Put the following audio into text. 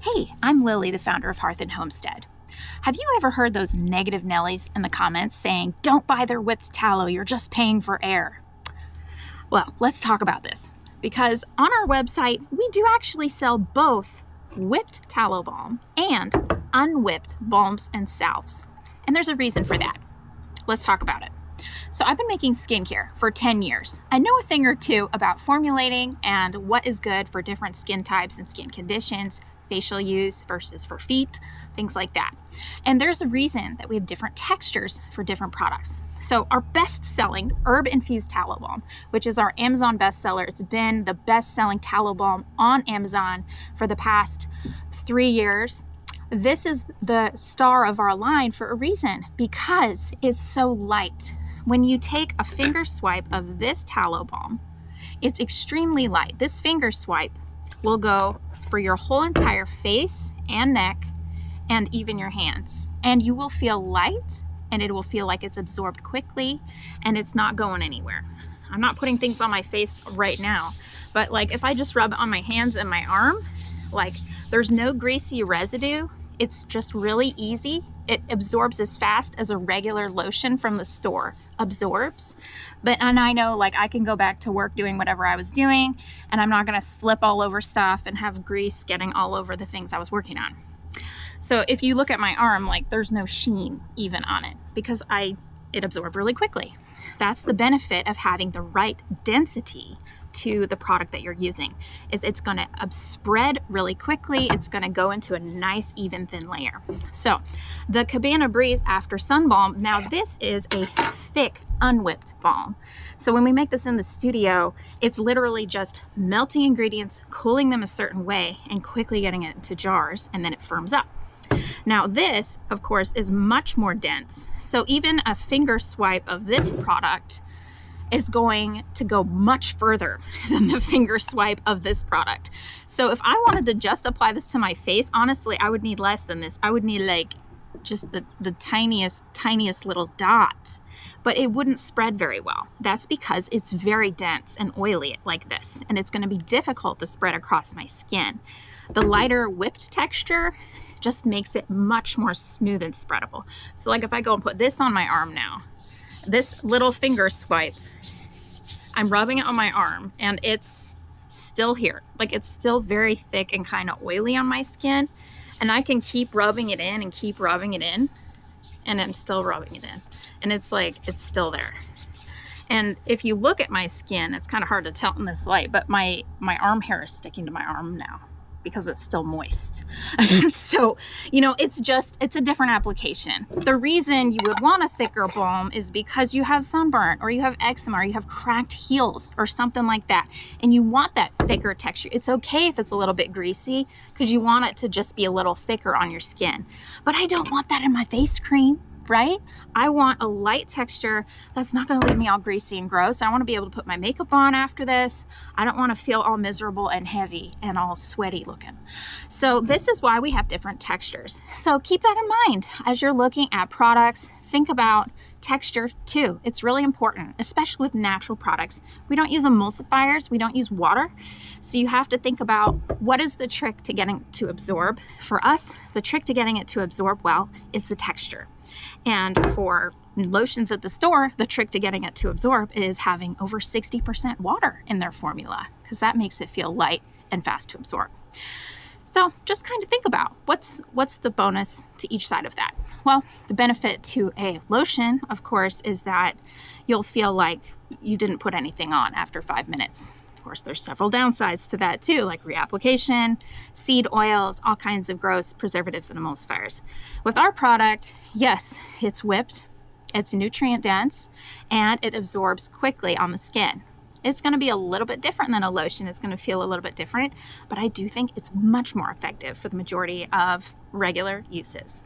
Hey, I'm Lily, the founder of Hearth and Homestead. Have you ever heard those negative Nellies in the comments saying, don't buy their whipped tallow, you're just paying for air? Well, let's talk about this, because on our website, we do actually sell both whipped tallow balm and unwhipped balms and salves. And there's a reason for that. Let's talk about it. So I've been making skincare for 10 years. I know a thing or two about formulating and what is good for different skin types and skin conditions, facial use versus for feet, things like that. And there's a reason that we have different textures for different products. So our best-selling herb-infused tallow balm, which is our Amazon bestseller, it's been the best-selling tallow balm on Amazon for the past 3 years. This is the star of our line for a reason, because it's so light. When you take a finger swipe of this tallow balm, it's extremely light. This finger swipe will go for your whole entire face and neck and even your hands. And you will feel light, and it will feel like it's absorbed quickly and it's not going anywhere. I'm not putting things on my face right now, but like if I just rub it on my hands and my arm, like there's no greasy residue. It's just really easy. It absorbs as fast as a regular lotion from the store absorbs. And I know, like, I can go back to work doing whatever I was doing, and I'm not gonna slip all over stuff and have grease getting all over the things I was working on. So if you look at my arm, like there's no sheen even on it because it absorbed really quickly. That's the benefit of having the right density to the product that you're using, is it's going to spread really quickly. It's going to go into a nice even thin layer. So the Cabana Breeze After Sun Balm, now this is a thick unwhipped balm. So when we make this in the studio, it's literally just melting ingredients, cooling them a certain way, and quickly getting it into jars, and then it firms up. Now this, of course, is much more dense. So even a finger swipe of this product is going to go much further than the finger swipe of this product. So if I wanted to just apply this to my face, honestly, I would need less than this. I would need like just the tiniest little dot, but it wouldn't spread very well. That's because it's very dense and oily like this, and it's gonna be difficult to spread across my skin. The lighter whipped texture just makes it much more smooth and spreadable. So like if I go and put this on my arm now, this little finger swipe, I'm rubbing it on my arm and it's still here. Like it's still very thick and kind of oily on my skin. And I can keep rubbing it in and keep rubbing it in, and I'm still rubbing it in. And it's like, it's still there. And if you look at my skin, it's kind of hard to tell in this light, but my arm hair is sticking to my arm now because it's still moist. So, it's a different application. The reason you would want a thicker balm is because you have sunburn or you have eczema or you have cracked heels or something like that. And you want that thicker texture. It's okay if it's a little bit greasy because you want it to just be a little thicker on your skin. But I don't want that in my face cream, right? I want a light texture that's not going to leave me all greasy and gross. I want to be able to put my makeup on after this. I don't want to feel all miserable and heavy and all sweaty looking. So this is why we have different textures. So keep that in mind as you're looking at products. Think about texture too. It's really important, especially with natural products. We don't use emulsifiers. We don't use water. So you have to think about what is the trick to getting to absorb. For us, the trick to getting it to absorb well is the texture. And for lotions at the store, the trick to getting it to absorb is having over 60% water in their formula, because that makes it feel light and fast to absorb. So just kind of think about what's the bonus to each side of that. Well, the benefit to a lotion, of course, is that you'll feel like you didn't put anything on after 5 minutes. Of course, there's several downsides to that too, like reapplication, seed oils, all kinds of gross preservatives and emulsifiers. With our product, yes, it's whipped, it's nutrient dense, and it absorbs quickly on the skin. It's going to be a little bit different than a lotion. It's going to feel a little bit different, but I do think it's much more effective for the majority of regular uses.